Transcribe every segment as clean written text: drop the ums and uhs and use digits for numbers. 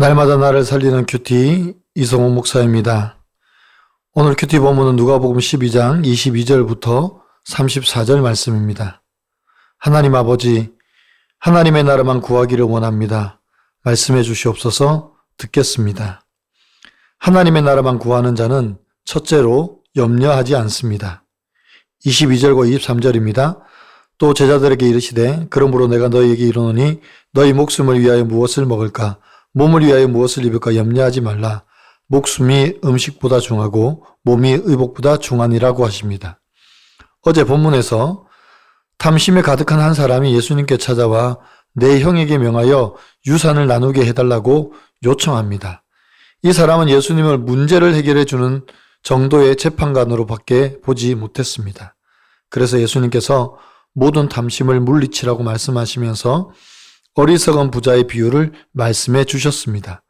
날마다 나를 살리는 큐티 이성호 목사입니다. 오늘 큐티 본문은 누가복음 12장 22절부터 34절 말씀입니다. 하나님 아버지, 하나님의 나라만 구하기를 원합니다. 말씀해 주시옵소서. 듣겠습니다. 하나님의 나라만 구하는 자는 첫째로 염려하지 않습니다. 22절과 23절입니다. 또 제자들에게 이르시되 그러므로 내가 너희에게 이르노니 너희 목숨을 위하여 무엇을 먹을까 몸을 위하여 무엇을 입을까 염려하지 말라. 목숨이 음식보다 중하고 몸이 의복보다 중하니라고 하십니다. 어제 본문에서 탐심에 가득한 한 사람이 예수님께 찾아와 내 형에게 명하여 유산을 나누게 해달라고 요청합니다. 이 사람은 예수님을 문제를 해결해 주는 정도의 재판관으로 밖에 보지 못했습니다. 그래서 예수님께서 모든 탐심을 물리치라고 말씀하시면서 어리석은 부자의 비유를 말씀해 주셨습니다.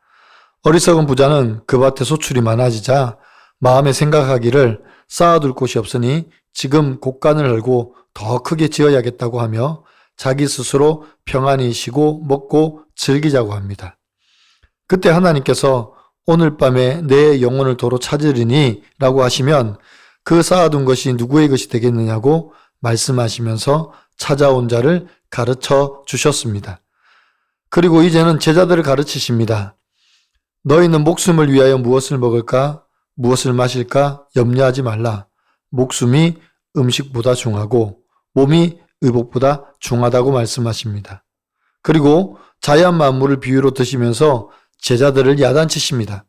어리석은 부자는 그 밭에 소출이 많아지자 마음에 생각하기를 쌓아둘 곳이 없으니 지금 곳간을 헐고 더 크게 지어야겠다고 하며 자기 스스로 평안히 쉬고 먹고 즐기자고 합니다. 그때 하나님께서 오늘 밤에 내 영혼을 도로 찾으리니 라고 하시면 그 쌓아둔 것이 누구의 것이 되겠느냐고 말씀하시면서 찾아온 자를 가르쳐 주셨습니다. 그리고 이제는 제자들을 가르치십니다. 너희는 목숨을 위하여 무엇을 먹을까, 무엇을 마실까 염려하지 말라. 목숨이 음식보다 중하고 몸이 의복보다 중하다고 말씀하십니다. 그리고 자연 만물을 비유로 드시면서 제자들을 야단치십니다.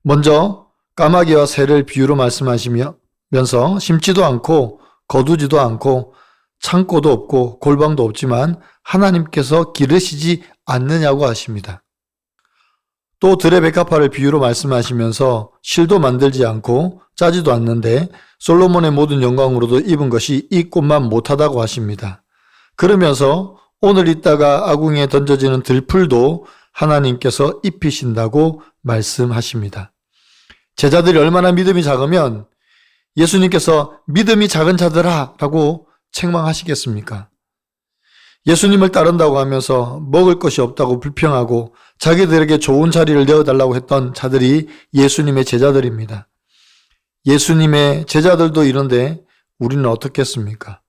먼저 까마귀와 새를 비유로 말씀하시면서 심지도 않고 거두지도 않고 창고도 없고 골방도 없지만 하나님께서 기르시지 않느냐고 하십니다. 또 들의 백합화를 비유로 말씀하시면서 실도 만들지 않고 짜지도 않는데 솔로몬의 모든 영광으로도 입은 것이 이 꽃만 못하다고 하십니다. 그러면서 오늘 있다가 아궁이에 던져지는 들풀도 하나님께서 입히신다고 말씀하십니다. 제자들이 얼마나 믿음이 작으면 예수님께서 믿음이 작은 자들아 라고 책망하시겠습니까? 예수님을 따른다고 하면서 먹을 것이 없다고 불평하고 자기들에게 좋은 자리를 내어달라고 했던 자들이 예수님의 제자들입니다. 예수님의 제자들도 이런데 우리는 어떻겠습니까?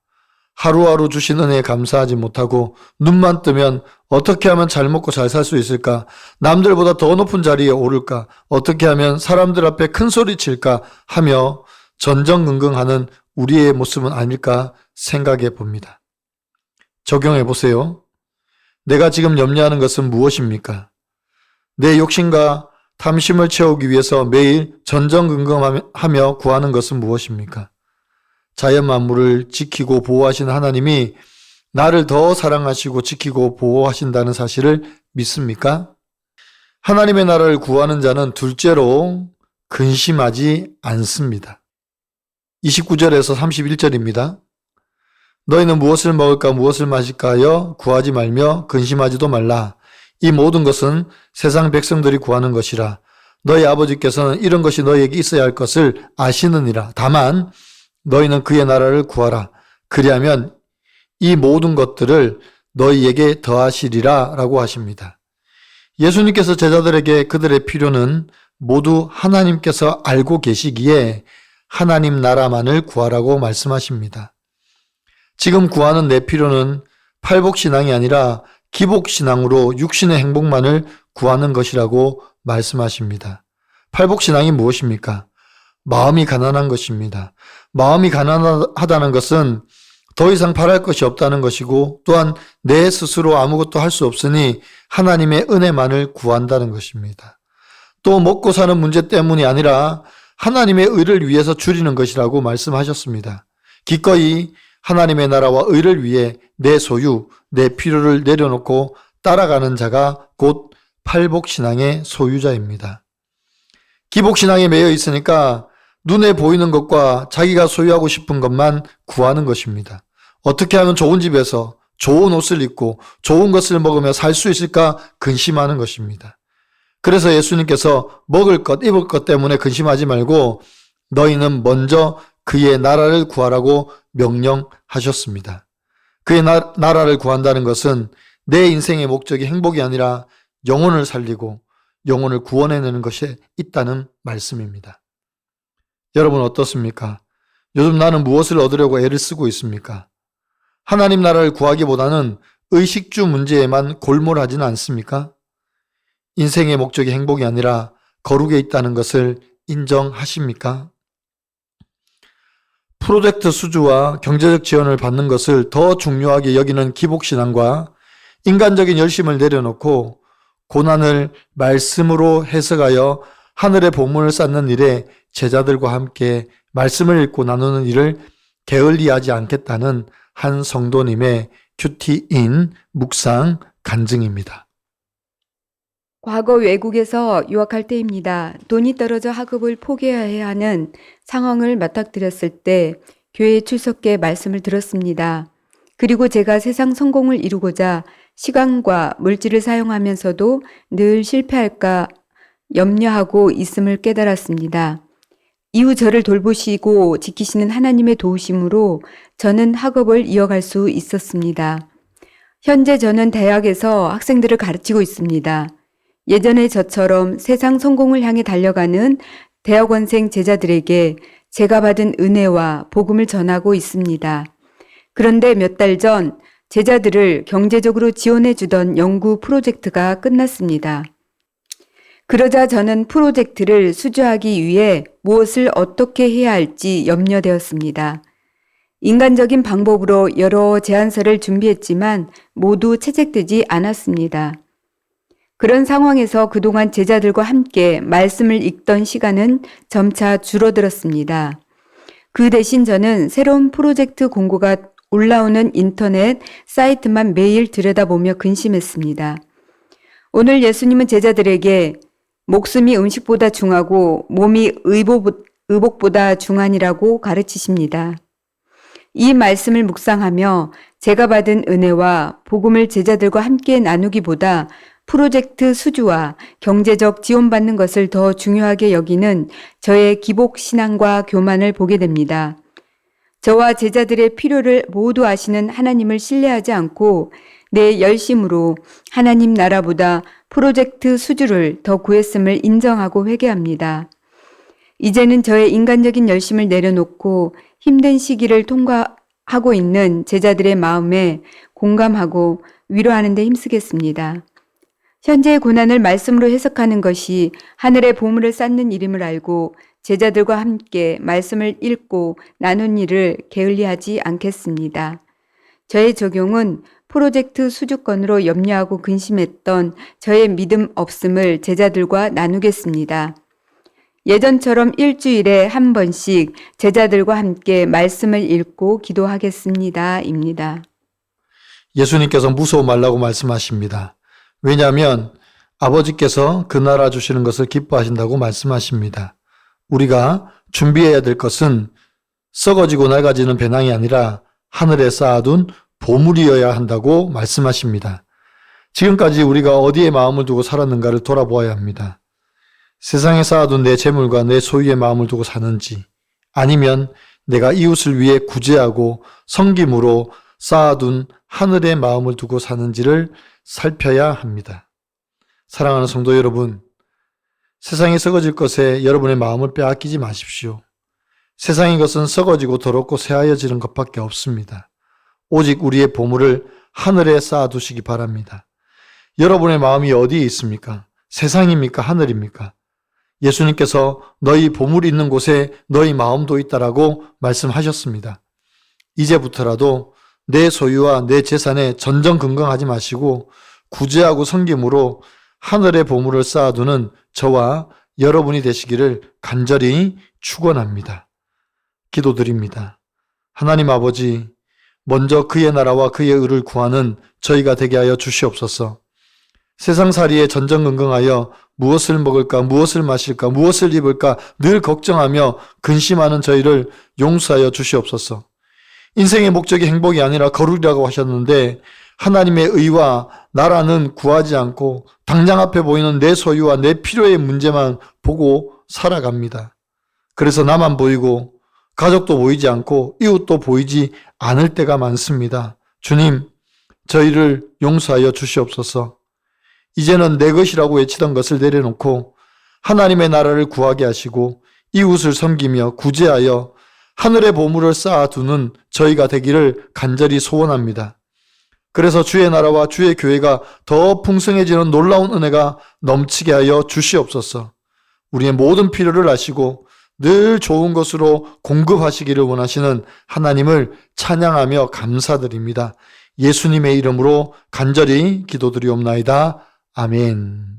하루하루 주신 은혜에 감사하지 못하고 눈만 뜨면 어떻게 하면 잘 먹고 잘 살 수 있을까? 남들보다 더 높은 자리에 오를까? 어떻게 하면 사람들 앞에 큰 소리 칠까? 하며 전전긍긍하는 우리의 모습은 아닐까 생각해 봅니다. 적용해 보세요. 내가 지금 염려하는 것은 무엇입니까? 내 욕심과 탐심을 채우기 위해서 매일 전전긍긍하며 구하는 것은 무엇입니까? 자연 만물을 지키고 보호하시는 하나님이 나를 더 사랑하시고 지키고 보호하신다는 사실을 믿습니까? 하나님의 나라를 구하는 자는 둘째로 근심하지 않습니다. 29절에서 31절입니다. 너희는 무엇을 먹을까 무엇을 마실까 하여 구하지 말며 근심하지도 말라. 이 모든 것은 세상 백성들이 구하는 것이라. 너희 아버지께서는 이런 것이 너희에게 있어야 할 것을 아시느니라. 다만 너희는 그의 나라를 구하라. 그리하면 이 모든 것들을 너희에게 더하시리라 라고 하십니다. 예수님께서 제자들에게 그들의 필요는 모두 하나님께서 알고 계시기에 하나님 나라만을 구하라고 말씀하십니다. 지금 구하는 내 필요는 팔복신앙이 아니라 기복신앙으로 육신의 행복만을 구하는 것이라고 말씀하십니다. 팔복신앙이 무엇입니까? 마음이 가난한 것입니다. 마음이 가난하다는 것은 더 이상 바랄 것이 없다는 것이고 또한 내 스스로 아무것도 할 수 없으니 하나님의 은혜만을 구한다는 것입니다. 또 먹고 사는 문제 때문이 아니라 하나님의 의를 위해서 줄이는 것이라고 말씀하셨습니다. 기꺼이 하나님의 나라와 의를 위해 내 소유, 내 필요를 내려놓고 따라가는 자가 곧 팔복신앙의 소유자입니다. 기복신앙에 매여 있으니까 눈에 보이는 것과 자기가 소유하고 싶은 것만 구하는 것입니다. 어떻게 하면 좋은 집에서 좋은 옷을 입고 좋은 것을 먹으며 살 수 있을까 근심하는 것입니다. 그래서 예수님께서 먹을 것, 입을 것 때문에 근심하지 말고 너희는 먼저 그의 나라를 구하라고 명령하셨습니다. 그의 나라를 구한다는 것은 내 인생의 목적이 행복이 아니라 영혼을 살리고 영혼을 구원해내는 것이 있다는 말씀입니다. 여러분 어떻습니까? 요즘 나는 무엇을 얻으려고 애를 쓰고 있습니까? 하나님 나라를 구하기보다는 의식주 문제에만 골몰하지는 않습니까? 인생의 목적이 행복이 아니라 거룩에 있다는 것을 인정하십니까? 프로젝트 수주와 경제적 지원을 받는 것을 더 중요하게 여기는 기복신앙과 인간적인 열심을 내려놓고 고난을 말씀으로 해석하여 하늘의 보물을 쌓는 일에 제자들과 함께 말씀을 읽고 나누는 일을 게을리하지 않겠다는 한 성도님의 큐티인 묵상 간증입니다. 과거 외국에서 유학할 때입니다. 돈이 떨어져 학업을 포기해야 하는 상황을 맞닥뜨렸을 때 교회에 출석해 말씀을 들었습니다. 그리고 제가 세상 성공을 이루고자 시간과 물질을 사용하면서도 늘 실패할까 염려하고 있음을 깨달았습니다. 이후 저를 돌보시고 지키시는 하나님의 도우심으로 저는 학업을 이어갈 수 있었습니다. 현재 저는 대학에서 학생들을 가르치고 있습니다. 예전에 저처럼 세상 성공을 향해 달려가는 대학원생 제자들에게 제가 받은 은혜와 복음을 전하고 있습니다. 그런데 몇 달 전 제자들을 경제적으로 지원해 주던 연구 프로젝트가 끝났습니다. 그러자 저는 프로젝트를 수주하기 위해 무엇을 어떻게 해야 할지 염려되었습니다. 인간적인 방법으로 여러 제안서를 준비했지만 모두 채택되지 않았습니다. 그런 상황에서 그동안 제자들과 함께 말씀을 읽던 시간은 점차 줄어들었습니다. 그 대신 저는 새로운 프로젝트 공고가 올라오는 인터넷 사이트만 매일 들여다보며 근심했습니다. 오늘 예수님은 제자들에게 목숨이 음식보다 중하고 몸이 의복보다 중하니라고 가르치십니다. 이 말씀을 묵상하며 제가 받은 은혜와 복음을 제자들과 함께 나누기보다 프로젝트 수주와 경제적 지원받는 것을 더 중요하게 여기는 저의 기복 신앙과 교만을 보게 됩니다. 저와 제자들의 필요를 모두 아시는 하나님을 신뢰하지 않고 내 열심으로 하나님 나라보다 프로젝트 수주를 더 구했음을 인정하고 회개합니다. 이제는 저의 인간적인 열심을 내려놓고 힘든 시기를 통과하고 있는 제자들의 마음에 공감하고 위로하는 데 힘쓰겠습니다. 현재의 고난을 말씀으로 해석하는 것이 하늘의 보물을 쌓는 일임을 알고 제자들과 함께 말씀을 읽고 나눈 일을 게을리하지 않겠습니다. 저의 적용은 프로젝트 수주권으로 염려하고 근심했던 저의 믿음 없음을 제자들과 나누겠습니다. 예전처럼 일주일에 한 번씩 제자들과 함께 말씀을 읽고 기도하겠습니다. 입니다. 예수님께서 무서워 말라고 말씀하십니다. 왜냐하면 아버지께서 그 나라 주시는 것을 기뻐하신다고 말씀하십니다. 우리가 준비해야 될 것은 썩어지고 낡아지는 배낭이 아니라 하늘에 쌓아둔 보물이어야 한다고 말씀하십니다. 지금까지 우리가 어디에 마음을 두고 살았는가를 돌아보아야 합니다. 세상에 쌓아둔 내 재물과 내 소유의 마음을 두고 사는지, 아니면 내가 이웃을 위해 구제하고 섬김으로 쌓아둔 하늘의 마음을 두고 사는지를 살펴야 합니다. 사랑하는 성도 여러분, 세상이 썩어질 것에 여러분의 마음을 빼앗기지 마십시오. 세상의 것은 썩어지고 더럽고 새하여지는 것밖에 없습니다. 오직 우리의 보물을 하늘에 쌓아두시기 바랍니다. 여러분의 마음이 어디에 있습니까? 세상입니까? 하늘입니까? 예수님께서 너희 보물이 있는 곳에 너희 마음도 있다라고 말씀하셨습니다. 이제부터라도 내 소유와 내 재산에 전전긍긍하지 마시고 구제하고 섬김으로 하늘의 보물을 쌓아두는 저와 여러분이 되시기를 간절히 축원합니다. 기도드립니다. 하나님 아버지, 먼저 그의 나라와 그의 의를 구하는 저희가 되게 하여 주시옵소서. 세상살이에 전전긍긍하여 무엇을 먹을까, 무엇을 마실까, 무엇을 입을까 늘 걱정하며 근심하는 저희를 용서하여 주시옵소서. 인생의 목적이 행복이 아니라 거룩이라고 하셨는데 하나님의 의와 나라는 구하지 않고 당장 앞에 보이는 내 소유와 내 필요의 문제만 보고 살아갑니다. 그래서 나만 보이고 가족도 보이지 않고 이웃도 보이지 않을 때가 많습니다. 주님, 저희를 용서하여 주시옵소서. 이제는 내 것이라고 외치던 것을 내려놓고 하나님의 나라를 구하게 하시고 이웃을 섬기며 구제하여 하늘의 보물을 쌓아두는 저희가 되기를 간절히 소원합니다. 그래서 주의 나라와 주의 교회가 더 풍성해지는 놀라운 은혜가 넘치게 하여 주시옵소서. 우리의 모든 필요를 아시고 늘 좋은 것으로 공급하시기를 원하시는 하나님을 찬양하며 감사드립니다. 예수님의 이름으로 간절히 기도드리옵나이다. 아멘.